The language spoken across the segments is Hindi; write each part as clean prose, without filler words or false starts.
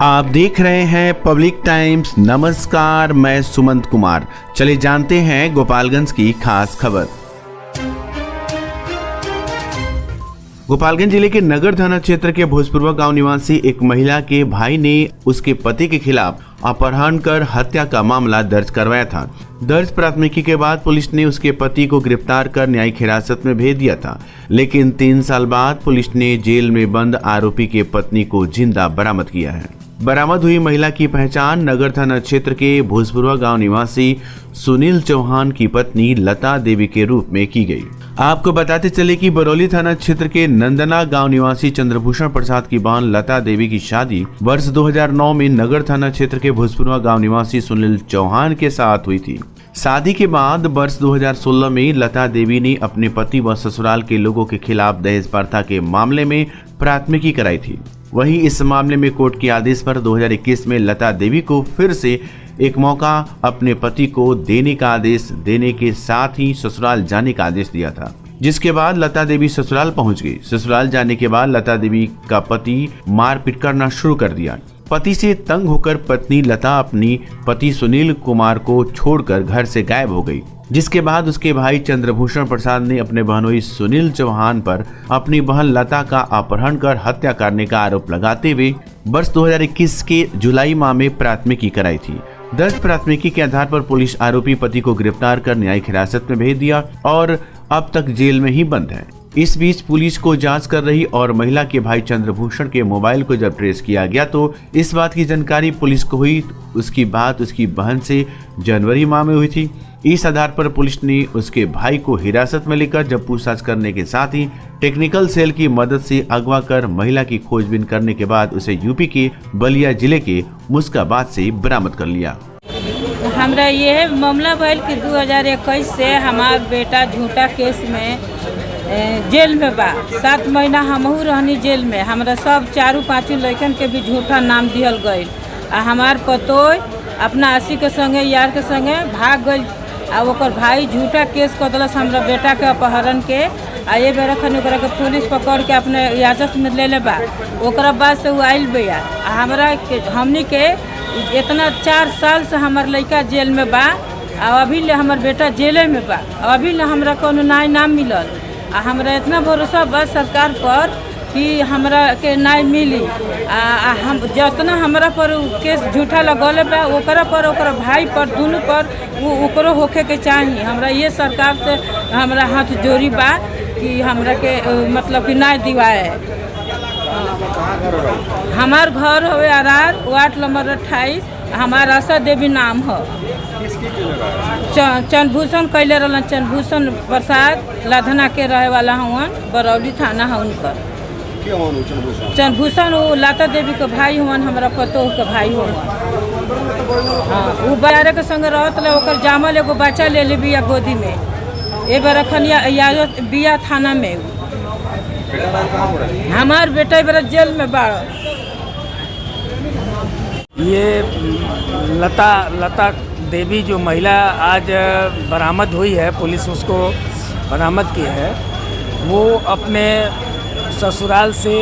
आप देख रहे हैं पब्लिक टाइम्स। नमस्कार, मैं सुमंत कुमार। चलिए जानते हैं गोपालगंज की खास खबर। गोपालगंज जिले के नगर थाना क्षेत्र के भोजपुरवा गांव निवासी एक महिला के भाई ने उसके पति के खिलाफ अपहरण कर हत्या का मामला दर्ज करवाया था। दर्ज प्राथमिकी के बाद पुलिस ने उसके पति को गिरफ्तार कर न्यायिक हिरासत में भेज दिया था, लेकिन 3 साल बाद पुलिस ने जेल में बंद आरोपी के पत्नी को जिंदा बरामद किया है। बरामद हुई महिला की पहचान नगर थाना क्षेत्र के भोजपुरवा गांव निवासी सुनील चौहान की पत्नी लता देवी के रूप में की गई। आपको बताते चले कि बरौली थाना क्षेत्र के नंदना गांव निवासी चंद्रभूषण प्रसाद की बहन लता देवी की शादी वर्ष 2009 में नगर थाना क्षेत्र के भोजपुरवा गांव निवासी सुनील चौहान के साथ हुई थी। शादी के बाद वर्ष 2016 में लता देवी ने अपने पति व ससुराल के लोगों के खिलाफ दहेज प्रथा के मामले में प्राथमिकी कराई थी। वहीं इस मामले में कोर्ट के आदेश पर 2021 में लता देवी को फिर से एक मौका अपने पति को देने का आदेश देने के साथ ही ससुराल जाने का आदेश दिया था, जिसके बाद लता देवी ससुराल पहुंच गई। ससुराल जाने के बाद लता देवी का पति मारपीट करना शुरू कर दिया। पति से तंग होकर पत्नी लता अपनी पति सुनील कुमार को छोड़कर घर से गायब हो गई, जिसके बाद उसके भाई चंद्रभूषण प्रसाद ने अपने बहनोई सुनील चौहान पर अपनी बहन लता का अपहरण कर हत्या करने का आरोप लगाते हुए वर्ष 2021 के जुलाई माह में प्राथमिकी कराई थी। दर्ज प्राथमिकी के आधार पर पुलिस आरोपी पति को गिरफ्तार कर न्यायिक हिरासत में भेज दिया और अब तक जेल में ही बंद है। इस बीच पुलिस को जांच कर रही और महिला के भाई चंद्रभूषण के मोबाइल को जब ट्रेस किया गया तो इस बात की जानकारी पुलिस को हुई। उसकी बात उसकी बहन से जनवरी माह में हुई थी। इस आधार पर पुलिस ने उसके भाई को हिरासत में लेकर जब पूछताछ करने के साथ ही टेक्निकल सेल की मदद से अगवा कर महिला की खोजबीन करने के बाद उसे यूपी के बलिया जिले के मुस्काबाद से बरामद कर लिया। हमरा ये मामला भइल कि 2021 से हमार बेटा झूठा केस में जेल में बा। 7 महीना हमहू रहनी जेल में। हमरा सब 4-5 लड़कन के भी झूठा नाम दिहल गई। हमार पतोय अपना आशी के संगे यार के संगे भाग गई। ओकर भाई झूठा केस कर दिलस हमरा बेटा के अपहरण के। ये बेरा खन ओकरा के पुलिस पकड़ के अपने इजाजत में ले ले बा। ओकरा बाद से वो आइल बिया। हमरा के हमनी के इतना 4 साल से हमार लड़का जेल में बा। अभी ले हमार बेटा जेले में बा। अभी ले हमरा कोनो न्याय ना मिलल। हमरा इतना भरोसा बा सरकार पर कि हमरा के न्याय मिली। हम जितना हमरा पर केस झूठा लगल बा ओकरा पर ओकरा भाई पर दोनों पर ओकरो होखे के चाहिए। हमरा ये सरकार से हमरा हाथ जोड़ी बा कि हमरा के मतलब कि न्याय दिवाए। हमार घर हवे आरार वार्ड नंबर 28। हमार आशा देवी नाम है। चंद्रभूषण कैले रहलन। चंद्रभूषण प्रसाद लधना के रहे वाला हवन। बरौली थाना है उनकर। चंद्रभूषण वो लता देवी के भाई हुआ। हमारा पतोह के भाई हुआ। हाँ, वो बारे के संग रहत ले। ओकर जामल एगो बच्चा ले ले बिया गोदी में। ए बार खनिया बिया थाना में। हमार बेटा बार जेल में बा। ये लता देवी जो महिला आज बरामद हुई है, पुलिस उसको बरामद की है। वो अपने ससुराल से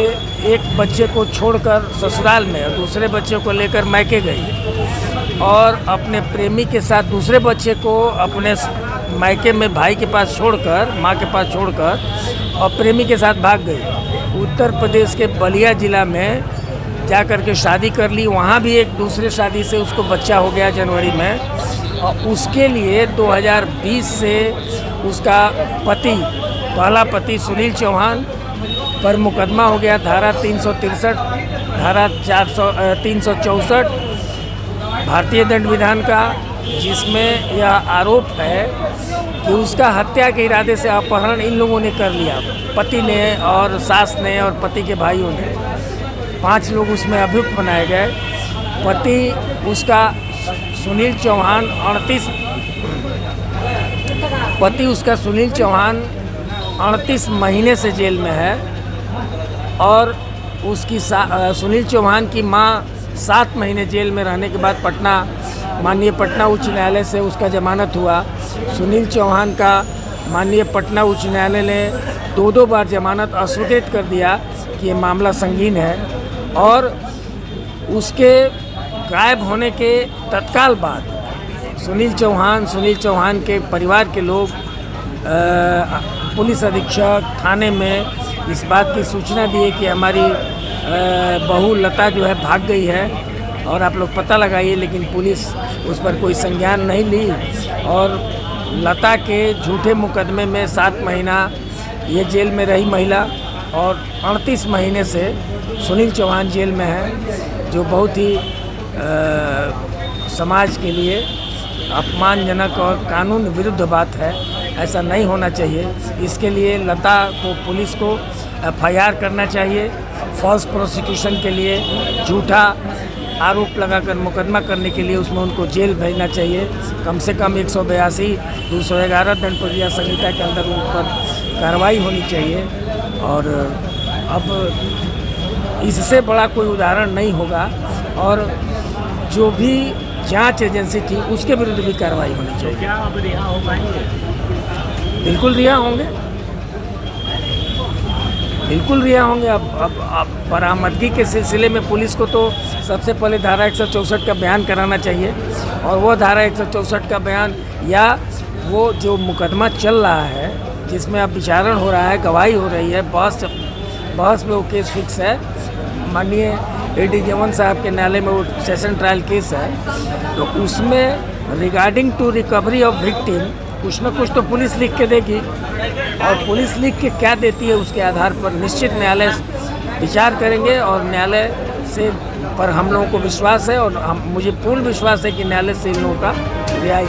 एक बच्चे को छोड़कर ससुराल में और दूसरे बच्चे को लेकर मैके गई और अपने प्रेमी के साथ दूसरे बच्चे को अपने मैके में भाई के पास छोड़कर, माँ के पास छोड़कर और प्रेमी के साथ भाग गई। उत्तर प्रदेश के बलिया जिला में जा कर के शादी कर ली। वहाँ भी एक दूसरे शादी से उसको बच्चा हो गया जनवरी में। और उसके लिए 2020 से उसका पति, पहला पति सुनील चौहान पर मुकदमा हो गया। धारा 363, धारा 364 भारतीय दंड विधान का, जिसमें यह आरोप है कि उसका हत्या के इरादे से अपहरण इन लोगों ने कर लिया। पति ने और सास ने और पति के भाइयों ने। 5 लोग उसमें अभियुक्त बनाए गए। पति उसका सुनील चौहान 38 महीने से जेल में है और उसकी सुनील चौहान की मां 7 महीने जेल में रहने के बाद माननीय पटना उच्च न्यायालय से उसका जमानत हुआ। सुनील चौहान का माननीय पटना उच्च न्यायालय ने 2 बार जमानत अस्वीकृत कर दिया कि ये मामला संगीन है और उसके गायब होने के तत्काल बाद सुनील चौहान के परिवार के लोग पुलिस अधीक्षक थाने में इस बात की सूचना दिए कि हमारी बहू लता जो है भाग गई है और आप लोग पता लगाइए, लेकिन पुलिस उस पर कोई संज्ञान नहीं ली और लता के झूठे मुकदमे में 7 महीना ये जेल में रही महिला और 38 महीने से सुनील चौहान जेल में है, जो बहुत ही समाज के लिए अपमानजनक और कानून विरुद्ध बात है। ऐसा नहीं होना चाहिए। इसके लिए लता को पुलिस को FIR करना चाहिए। फॉल्स प्रोसिक्यूशन के लिए झूठा आरोप लगाकर मुकदमा करने के लिए उसमें उनको जेल भेजना चाहिए। कम से कम 182, 211 दंड प्रक्रिया संहिता के अंदर उन पर कार्रवाई होनी चाहिए और अब इससे बड़ा कोई उदाहरण नहीं होगा और जो भी जांच एजेंसी थी उसके विरुद्ध भी कार्रवाई होनी चाहिए। क्या अब रिहा हो पाएंगे? बिल्कुल रिहा होंगे, बिल्कुल रिहा होंगे। अब बरामदगी के सिलसिले में पुलिस को तो सबसे पहले धारा 164 का बयान कराना चाहिए और वो धारा 164 का बयान या वो जो मुकदमा चल रहा है जिसमें अब विचारण हो रहा है, गवाही हो रही है, बहस में वो केस फिक्स है। माननीय AD जमन साहब के न्यायालय में वो सेशन ट्रायल केस है, तो उसमें regarding to recovery of victim कुछ न कुछ तो पुलिस लिख के देगी और पुलिस लिख के क्या देती है उसके आधार पर निश्चित न्यायालय विचार करेंगे और न्यायालय से पर हम लोगों को विश्वास है और मुझे पूर्ण विश्वास है कि न्यायालय से इन लोगों का रिहाई।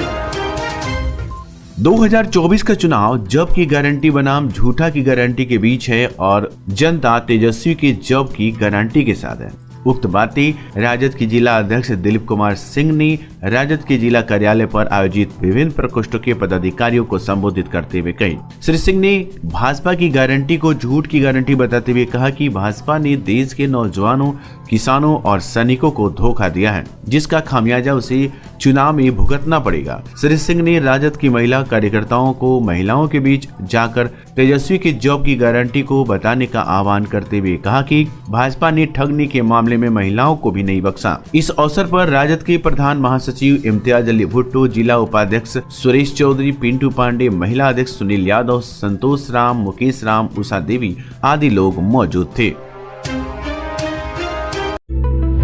2024 का चुनाव जब की गारंटी बनाम झूठा की गारंटी के बीच है और जनता तेजस्वी की जब की गारंटी के साथ है। उक्त बातें राजद के जिला अध्यक्ष दिलीप कुमार सिंह ने राजद के जिला कार्यालय पर आयोजित विभिन्न प्रकोष्ठों के पदाधिकारियों को संबोधित करते हुए कही। श्री सिंह ने भाजपा की गारंटी को झूठ की गारंटी बताते हुए कहा कि भाजपा ने देश के नौजवानों, किसानों और सैनिकों को धोखा दिया है, जिसका खामियाजा उसे चुनाव में भुगतना पड़ेगा। श्री सिंह ने राजद की महिला कार्यकर्ताओं को महिलाओं के बीच जाकर तेजस्वी की जॉब की गारंटी को बताने का आह्वान करते हुए कहा कि भाजपा ने ठगने के मामले में महिलाओं को भी नहीं बख्शा। इस अवसर पर राजद के प्रधान महासचिव इम्तियाज अली भुट्टो, जिला उपाध्यक्ष सुरेश चौधरी, पिंटू पांडे, महिला अध्यक्ष सुनील यादव, संतोष राम, मुकेश राम, उषा देवी आदि लोग मौजूद थे।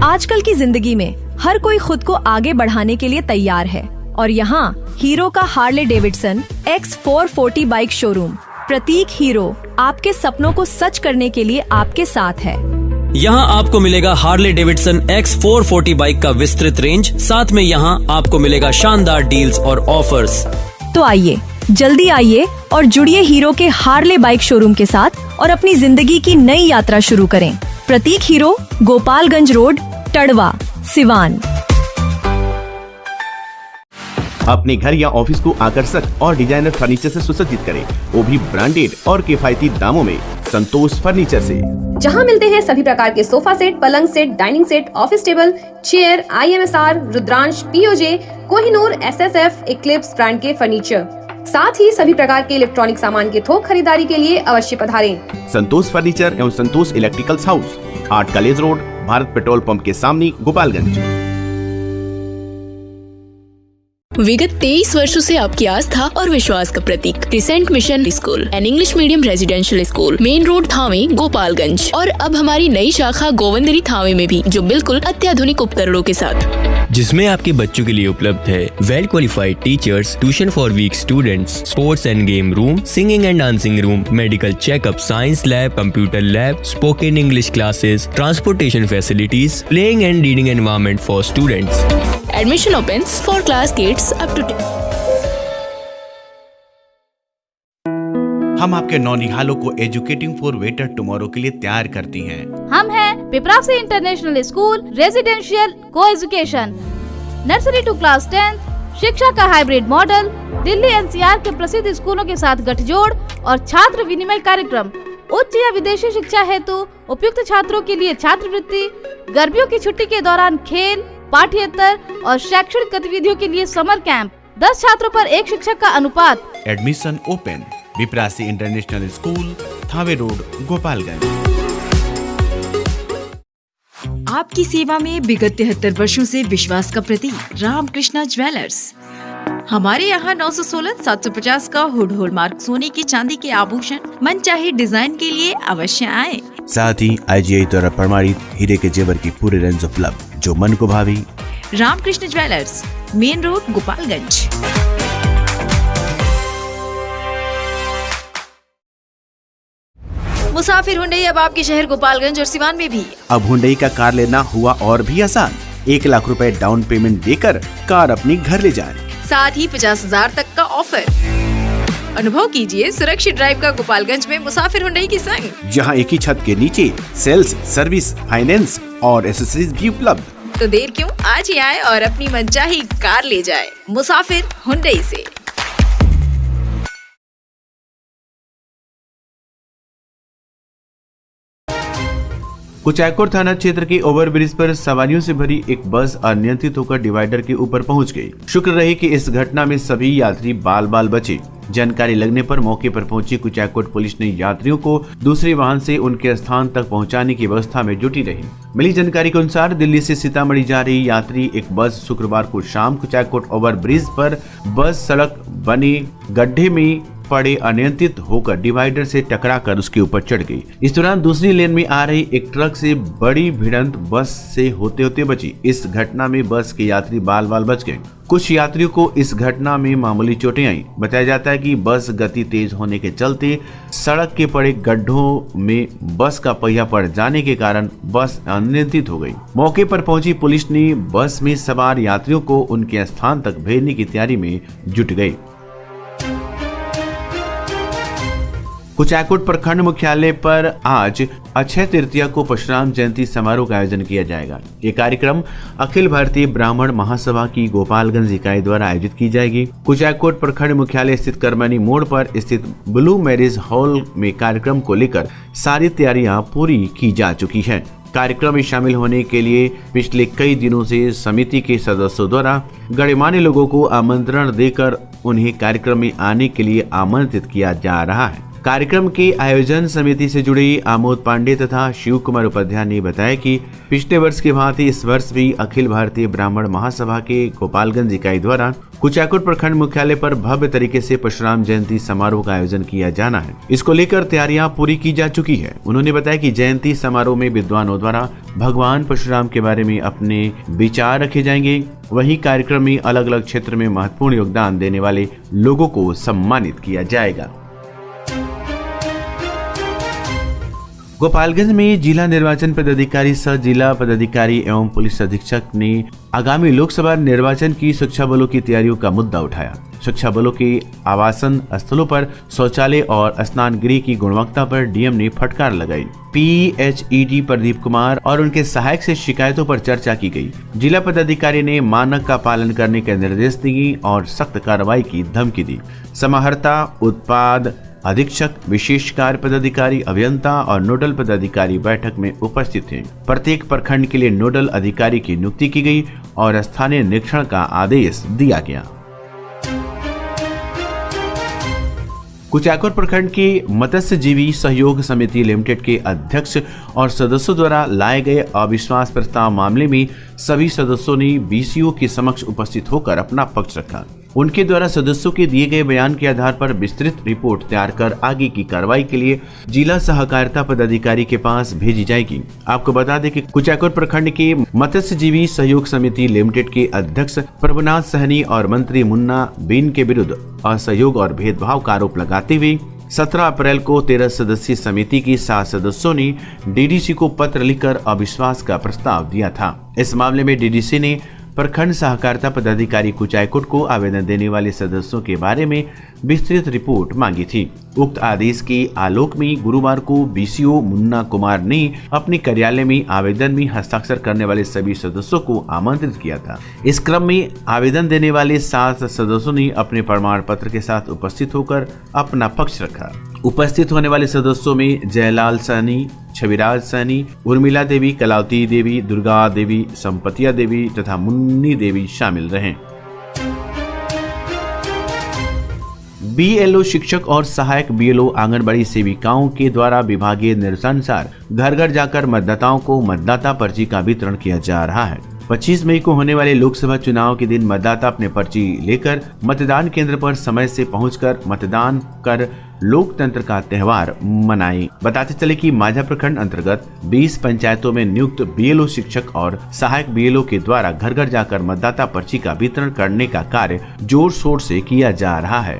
आजकल की जिंदगी में हर कोई खुद को आगे बढ़ाने के लिए तैयार है और यहाँ हीरो का Harley Davidson X440 bike showroom Pratik Hero आपके सपनों को सच करने के लिए आपके साथ है। यहाँ आपको मिलेगा हार्ले डेविडसन X440 बाइक का विस्तृत रेंज, साथ में यहाँ आपको मिलेगा शानदार डील्स और ऑफर्स। तो आइए, जल्दी आइए और जुड़िए हीरो के हार्ले बाइक शोरूम के साथ और अपनी जिंदगी की नई यात्रा शुरू करें। प्रतीक हीरो, गोपालगंज रोड, टड़वा, सिवान। अपने घर या ऑफिस को आकर्षक और डिजाइनर फर्नीचर से सुसज्जित करें, वो भी ब्रांडेड और किफायती दामों में संतोष फर्नीचर से, जहां मिलते हैं सभी प्रकार के सोफा सेट, पलंग set, dining set, office table, chair, IMSR, Rudransh, POJ, Kohinoor, SSF, Eclipse brand के फर्नीचर, साथ ही सभी प्रकार के इलेक्ट्रॉनिक सामान के थोक खरीदारी के लिए अवश्य पधारें। संतोष फर्नीचर एवं Santosh electricals house, 8 college road, Bharat petrol pump के सामने, गोपालगंज। विगत 23 वर्षों से आपकी आस्था और विश्वास का प्रतीक crescent mission school and English medium residential school, main road, Thawe, Gopalganj. और अब हमारी नई शाखा गोविंदरी, थावे में भी, जो बिल्कुल अत्याधुनिक उपकरणों के साथ, जिसमें आपके बच्चों के लिए उपलब्ध है well qualified teachers, tuition for weak students, sports and game room, singing and dancing room, medical checkup, science lab, computer lab, spoken English classes, transportation facilities, playing and reading environment for students. Admission opens for class kids up to 10। हम आपके नौनिहालों को एजुकेटिंग फॉर बेटर टुमारो के लिए तैयार करती हैं। हम हैं पिपरासी इंटरनेशनल स्कूल, रेजिडेंशियल को एजुकेशन, नर्सरी टू क्लास 10, शिक्षा का हाइब्रिड मॉडल, दिल्ली NCR के प्रसिद्ध स्कूलों के साथ गठजोड़ और छात्र विनिमय कार्यक्रम, उच्च या विदेशी शिक्षा हेतु उपयुक्त छात्रों के लिए छात्रवृत्ति, गर्मियों की छुट्टी के दौरान खेल, पाठ्येतर और शैक्षणिक गतिविधियों के लिए समर कैंप, 10 छात्रों पर 1 शिक्षक का अनुपात। Admission open. Viprasi international school, Thawe road, Gopalganj. आपकी सेवा में विगत 73 वर्षों से विश्वास का प्रतीक रामकृष्णा ज्वेलर्स। हमारे यहाँ 916-750 का हुड हॉलमार्क सोने की चांदी के आभूषण मनचाहे डिजाइन के लिए अवश्य आए। साथ ही IGI द्वारा प्रमाणित हीरे के जेवर की पूरी रेंज उपलब्ध, जो मन को भावी। Ramkrishna jewellers, main road, Gopalganj. मुसाफिर हुंडई अब आपके शहर गोपालगंज और सिवान में भी। अब हुंडई का कार लेना हुआ और भी आसान। 1 लाख रुपए डाउन पेमेंट देकर कार अपनी घर ले जाएं। साथ ही 50,000 तक का ऑफर। अनुभव कीजिए सुरक्षित ड्राइव का गोपालगंज में मुसाफिर हुंडई की संग, जहां एक ही छत के नीचे सेल्स, सर्विस, फाइनेंस और एसेसरीज भी उपलब्ध। तो देर क्यों, आज ही आए और अपनी मनचाही कार ले जाए मुसाफिर हुंडई से। कुचायकोट थाना क्षेत्र के ओवरब्रिज पर सवारियों से भरी एक बस अनियंत्रित होकर डिवाइडर के ऊपर पहुंच गई। शुक्र रही कि इस घटना में सभी यात्री बाल बाल बचे। जानकारी लगने पर मौके पर पहुंची कुचायकोट पुलिस ने यात्रियों को दूसरे वाहन से उनके स्थान तक पहुंचाने की व्यवस्था में जुटी रही। मिली जानकारी के अनुसार दिल्ली से सीतामढ़ी जा रही यात्री एक बस शुक्रवार को शाम कुचायकोट ओवरब्रिज पर बस सड़क बने गड्ढे में पड़े अनियंत्रित होकर डिवाइडर से टकराकर उसके ऊपर चढ़ गई। इस दौरान दूसरी लेन में आ रही एक ट्रक से बड़ी भिड़ंत बस से होते होते बची। इस घटना में बस के यात्री बाल बाल बच गए। कुछ यात्रियों को इस घटना में मामूली चोटें आई। बताया जाता है कि बस गति तेज होने के चलते सड़क के पड़े गड्ढों में बस का पहिया पड़ जाने के कारण बस अनियंत्रित हो गई। मौके पर पहुंची पुलिस ने बस में सवार यात्रियों को उनके स्थान तक भेजने की तैयारी में जुट गई। कुचायकोट प्रखंड मुख्यालय पर आज अक्षय तृतीया को परशुराम जयंती समारोह का आयोजन किया जाएगा। ये कार्यक्रम अखिल भारतीय ब्राह्मण महासभा की गोपालगंज इकाई द्वारा आयोजित की जाएगी। कुचायकोट प्रखंड मुख्यालय स्थित करमनी मोड़ पर स्थित ब्लू मैरिज हॉल में कार्यक्रम को लेकर सारी तैयारियां पूरी की जा चुकी है। कार्यक्रम में शामिल होने के लिए पिछले कई दिनों से समिति के सदस्यों द्वारा गणमान्य लोगों को आमंत्रण देकर उन्हें कार्यक्रम में आने के लिए आमंत्रित किया जा रहा है। कार्यक्रम के आयोजन समिति से जुड़े आमोद पांडे तथा शिव कुमार उपाध्याय ने बताया कि पिछले वर्ष की भांति इस वर्ष भी अखिल भारतीय ब्राह्मण महासभा के गोपालगंज इकाई द्वारा कुचायकोट प्रखंड मुख्यालय पर भव्य तरीके से परशुराम जयंती समारोह का आयोजन किया जाना है। इसको लेकर तैयारियां पूरी की जा चुकी है। उन्होंने बताया कि जयंती समारोह में विद्वानों द्वारा भगवान परशुराम के बारे में अपने विचार रखे जाएंगे। वहीं कार्यक्रम में अलग अलग क्षेत्र में महत्वपूर्ण योगदान देने वाले लोगों को सम्मानित किया जाएगा। गोपालगंज में जिला निर्वाचन पदाधिकारी सह जिला पदाधिकारी एवं पुलिस अधीक्षक ने आगामी लोकसभा निर्वाचन की सुरक्षा बलों की तैयारियों का मुद्दा उठाया। सुरक्षा बलों के आवासन स्थलों पर शौचालय और स्नान गृह की गुणवत्ता पर डीएम ने फटकार लगाई। PHED प्रदीप कुमार और उनके सहायक से शिकायतों पर चर्चा की गई। जिला पदाधिकारी ने मानक का पालन करने के निर्देश दिए और सख्त कार्रवाई की धमकी दी। समाहर्ता, उत्पाद अधीक्षक, विशेष कार्य पदाधिकारी, अभियंता और नोडल पदाधिकारी बैठक में उपस्थित थे। प्रत्येक प्रखंड के लिए नोडल अधिकारी की नियुक्ति की गई और स्थानीय निरीक्षण का आदेश दिया गया। कुचायकोट प्रखंड के मत्स्यजीवी सहयोग समिति लिमिटेड के अध्यक्ष और सदस्यों द्वारा लाए गए अविश्वास प्रस्ताव मामले में सभी सदस्यों ने BCO के समक्ष उपस्थित होकर अपना पक्ष रखा। उनके द्वारा सदस्यों के दिए गए बयान के आधार पर विस्तृत रिपोर्ट तैयार कर आगे की कार्रवाई के लिए जिला सहकारिता पदाधिकारी के पास भेजी जाएगी। आपको बता दें कि कुचायकोट प्रखंड के मत्स्यजीवी सहयोग समिति लिमिटेड के अध्यक्ष प्रभुनाथ सहनी और मंत्री मुन्ना बीन के विरुद्ध असहयोग और भेदभाव का आरोप लगाते हुए 17 अप्रैल को 13 सदस्यीय समिति के 7 सदस्यों ने DDC को पत्र लिखकर अविश्वास का प्रस्ताव दिया था। इस मामले में DDC ने प्रखंड सहकारिता पदाधिकारी कुचायकोट को आवेदन देने वाले सदस्यों के बारे में विस्तृत रिपोर्ट मांगी थी। उक्त आदेश के आलोक में गुरुवार को BCO मुन्ना कुमार ने अपने कार्यालय में आवेदन में हस्ताक्षर करने वाले सभी सदस्यों को आमंत्रित किया था। इस क्रम में आवेदन देने वाले 7 सदस्यों ने अपने प्रमाण पत्र के साथ उपस्थित होकर अपना पक्ष रखा। उपस्थित होने वाले सदस्यों में जयलाल सहनी, छविराज सहनी, उर्मिला देवी, कलावती देवी, दुर्गा देवी, संपतिया देवी तथा मुन्नी देवी शामिल रहे। BLO शिक्षक और सहायक BLO आंगनबाड़ी सेविकाओं के द्वारा विभागीय निर्देशानुसार घर घर जाकर मतदाताओं को मतदाता पर्ची का वितरण किया जा रहा है। 25 मई को होने वाले लोकसभा चुनाव के दिन मतदाता अपने पर्ची लेकर मतदान केंद्र पर समय से पहुंचकर मतदान कर लोकतंत्र का त्यौहार मनाएं। बताते चले कि माझा प्रखंड अंतर्गत 20 पंचायतों में नियुक्त BLO शिक्षक और सहायक BLO के द्वारा घर घर जाकर मतदाता पर्ची का वितरण करने का कार्य जोर शोर से किया जा रहा है।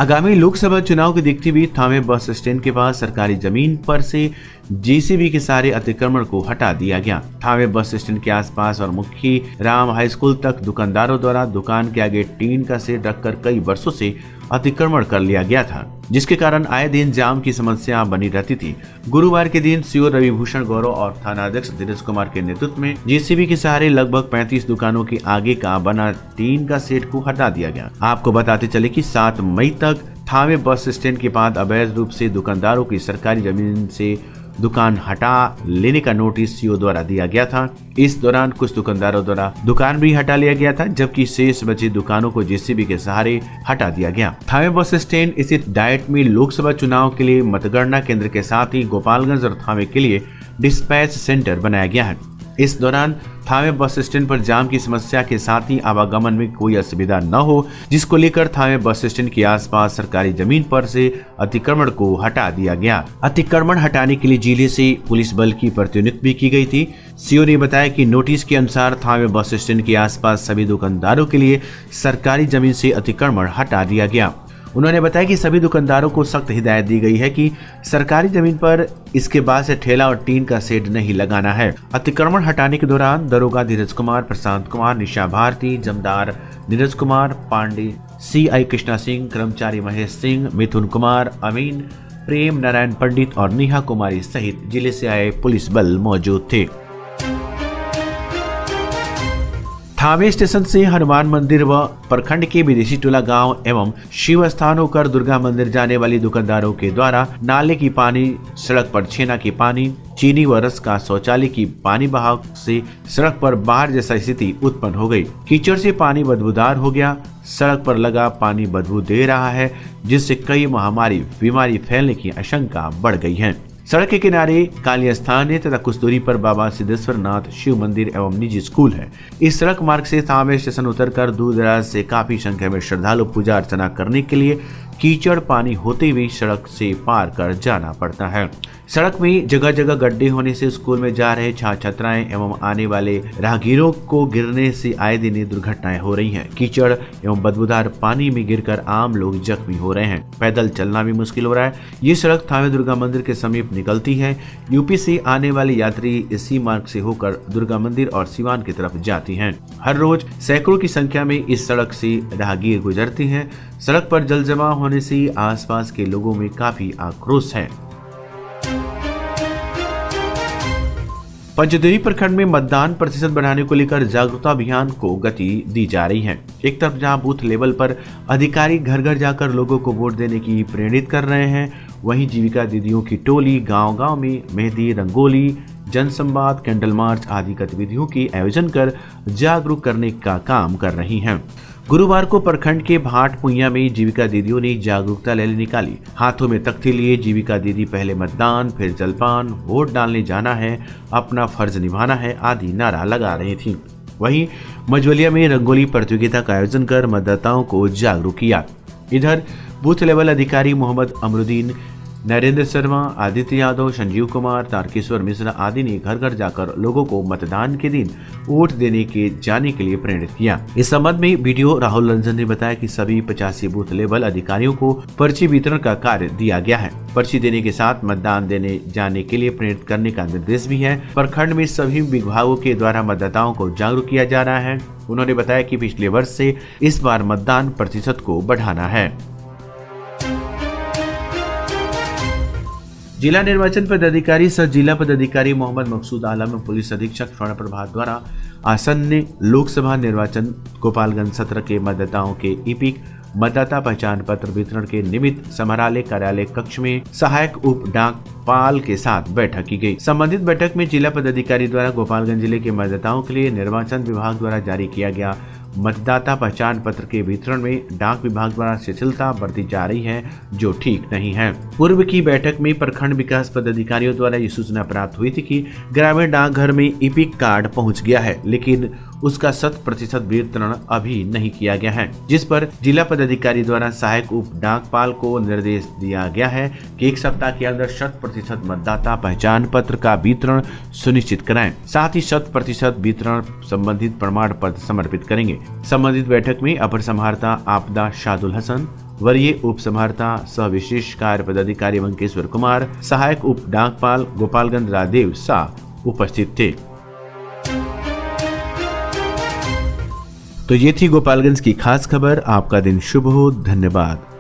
आगामी लोकसभा चुनाव को देखते हुए थावे बस स्टैंड के पास सरकारी जमीन पर से JCB के सारे अतिक्रमण को हटा दिया गया। थावे बस स्टैंड के आसपास और मुखी राम हाई स्कूल तक दुकानदारों द्वारा दुकान के आगे टीन का सेट रखकर कई वर्षों से अतिक्रमण कर लिया गया था, जिसके कारण आए दिन जाम की समस्या बनी रहती थी। गुरुवार के दिन CO रविभूषण गौरव और थानाध्यक्ष धीरज कुमार के नेतृत्व में JCB के सहारे लगभग 35 दुकानों के आगे का बना टीन का सेट को हटा दिया गया। आपको बताते चले कि 7 मई तक थावे बस स्टैंड के पास अवैध रूप से दुकानदारों की सरकारी जमीन से दुकान हटा लेने का नोटिस CO द्वारा दिया गया था। इस दौरान कुछ दुकानदारों द्वारा दुकान भी हटा लिया गया था, जबकि शेष बची दुकानों को JCB के सहारे हटा दिया गया। थावे बस स्टैंड स्थित डाइट में लोकसभा चुनाव के लिए मतगणना केंद्र के साथ ही गोपालगंज और थावे के लिए डिस्पैच सेंटर बनाया गया है। इस दौरान थावे बस स्टैंड पर जाम की समस्या के साथ ही आवागमन में कोई असुविधा न हो, जिसको लेकर थावे बस स्टैंड के आसपास सरकारी जमीन पर से अतिक्रमण को हटा दिया गया। अतिक्रमण हटाने के लिए जिले से पुलिस बल की प्रतिनियुक्ति भी की गई थी। CO ने बताया कि नोटिस के अनुसार थावे बस स्टैंड के आसपास सभी दुकानदारों के लिए सरकारी जमीन से अतिक्रमण हटा दिया गया। उन्होंने बताया कि सभी दुकानदारों को सख्त हिदायत दी गई है कि सरकारी जमीन पर इसके बाद से ठेला और टीन का सेट नहीं लगाना है। अतिक्रमण हटाने के दौरान दरोगा धीरज कुमार, प्रशांत कुमार, निशा भारती, जमदार नीरज कुमार पांडे, CI कृष्णा सिंह, कर्मचारी महेश सिंह, मिथुन कुमार, अमीन, प्रेम नारायण पंडित और नेहा कुमारी सहित जिले से आए पुलिस बल मौजूद थे। थावे स्टेशन से हनुमान मंदिर व प्रखंड के विदेशी टोला गांव एवं शिव स्थान होकर दुर्गा मंदिर जाने वाली दुकानदारों के द्वारा नाले की पानी, सड़क पर छेना की पानी, चीनी व रस का शौचालय की पानी बहाव से सड़क पर बाढ़ जैसा स्थिति उत्पन्न हो गई। कीचड़ से पानी बदबूदार हो गया। सड़क पर लगा पानी बदबू दे रहा है, जिससे कई महामारी बीमारी फैलने की आशंका बढ़ गई है। सड़क के किनारे काली स्थान है तथा कुछ दूरी पर बाबा सिद्धेश्वर नाथ शिव मंदिर एवं निजी स्कूल है। इस सड़क मार्ग से थावे स्टेशन उतरकर दूर दराज से काफी संख्या में श्रद्धालु पूजा अर्चना करने के लिए कीचड़ पानी होते हुए सड़क से पार कर जाना पड़ता है। सड़क में जगह जगह गड्ढे होने से स्कूल में जा रहे छात्र छात्राएं एवं आने वाले राहगीरों को गिरने से आए दिन दुर्घटनाएं हो रही हैं। कीचड़ एवं बदबूदार पानी में गिरकर आम लोग जख्मी हो रहे हैं। पैदल चलना भी मुश्किल हो रहा है। ये सड़क थावे दुर्गा मंदिर के समीप निकलती है। यूपी से आने वाले यात्री इसी मार्ग से होकर दुर्गा मंदिर और सिवान की तरफ जाती हैं। हर रोज सैकड़ों की संख्या में इस सड़क से राहगीर गुजरते हैं। सड़क पर जल जमा होने से आसपास के लोगों में काफी आक्रोश है। पंचदेवी प्रखंड में मतदान प्रतिशत बढ़ाने को लेकर जागरूकता अभियान को गति दी जा रही है। एक तरफ जहां बूथ लेवल पर अधिकारी घर घर जाकर लोगों को वोट देने की प्रेरित कर रहे हैं, वहीं जीविका दीदियों की टोली गांव-गांव में मेहंदी, रंगोली, जनसंवाद, कैंडल मार्च आदि गतिविधियों की आयोजन कर जागरूक करने का काम कर रही हैं। गुरुवार को प्रखंड के भाट पुइया में जीविका दीदियों ने जागरूकता रैली निकाली। हाथों में तख्ती लिए जीविका दीदी पहले मतदान, फिर जलपान, वोट डालने जाना है, अपना फर्ज निभाना है आदि नारा लगा रही थीं। वहीं मझवलिया में रंगोली प्रतियोगिता का आयोजन कर मतदाताओं को जागरूक किया। इधर बूथ लेवल अधिकारी मोहम्मद अमरुद्दीन, नरेंद्र शर्मा, आदित्य यादव, संजीव कुमार, तारकेश्वर मिश्रा आदि ने घर घर जाकर लोगों को मतदान के दिन वोट देने के जाने के लिए प्रेरित किया। इस संबंध में वीडियो राहुल रंजन ने बताया कि सभी 85 बूथ लेवल अधिकारियों को पर्ची वितरण का कार्य दिया गया है। पर्ची देने के साथ मतदान देने जाने के लिए प्रेरित करने का निर्देश भी है। प्रखंड में सभी विभागों के द्वारा मतदाताओं को जागरूक किया जा रहा है। उन्होंने बताया कि पिछले वर्ष से इस बार मतदान प्रतिशत को बढ़ाना है। जिला निर्वाचन पदाधिकारी सह जिला पदाधिकारी मोहम्मद मकसूद आलम एवं पुलिस अधीक्षक स्वर्ण प्रभात द्वारा आसन्न लोकसभा निर्वाचन गोपालगंज सत्र के मतदाताओं के ईपिक मतदाता पहचान पत्र वितरण के निमित्त समरालय कार्यालय कक्ष में सहायक उप डाकपाल के साथ बैठक की गई। संबंधित बैठक में जिला पदाधिकारी द्वारा गोपालगंज जिले के मतदाताओं के लिए निर्वाचन विभाग द्वारा जारी किया गया मतदाता पहचान पत्र के वितरण में डाक विभाग द्वारा शिथिलता बरती जा रही है, जो ठीक नहीं है। पूर्व की बैठक में प्रखंड विकास पदाधिकारियों द्वारा ये सूचना प्राप्त हुई थी कि ग्रामीण डाकघर में इपिक कार्ड पहुंच गया है, लेकिन उसका 100% वितरण अभी नहीं किया गया है, जिस पर जिला पदाधिकारी द्वारा सहायक उप डाकपाल को निर्देश दिया गया है कि 1 सप्ताह के अंदर 100% मतदाता पहचान पत्र का वितरण सुनिश्चित कराएं। साथ ही 100% वितरण संबंधित प्रमाण पत्र समर्पित करेंगे। संबंधित बैठक में अपर समाहर्ता आपदा शादुल हसन, वरीय उप समाहर्ता सह विशेष कार्य पदाधिकारी मंकेश्वर कुमार, सहायक उप डाकपाल गोपालगंज राजदेव शाह उपस्थित थे। तो ये थी गोपालगंज की खास खबर। आपका दिन शुभ हो। धन्यवाद।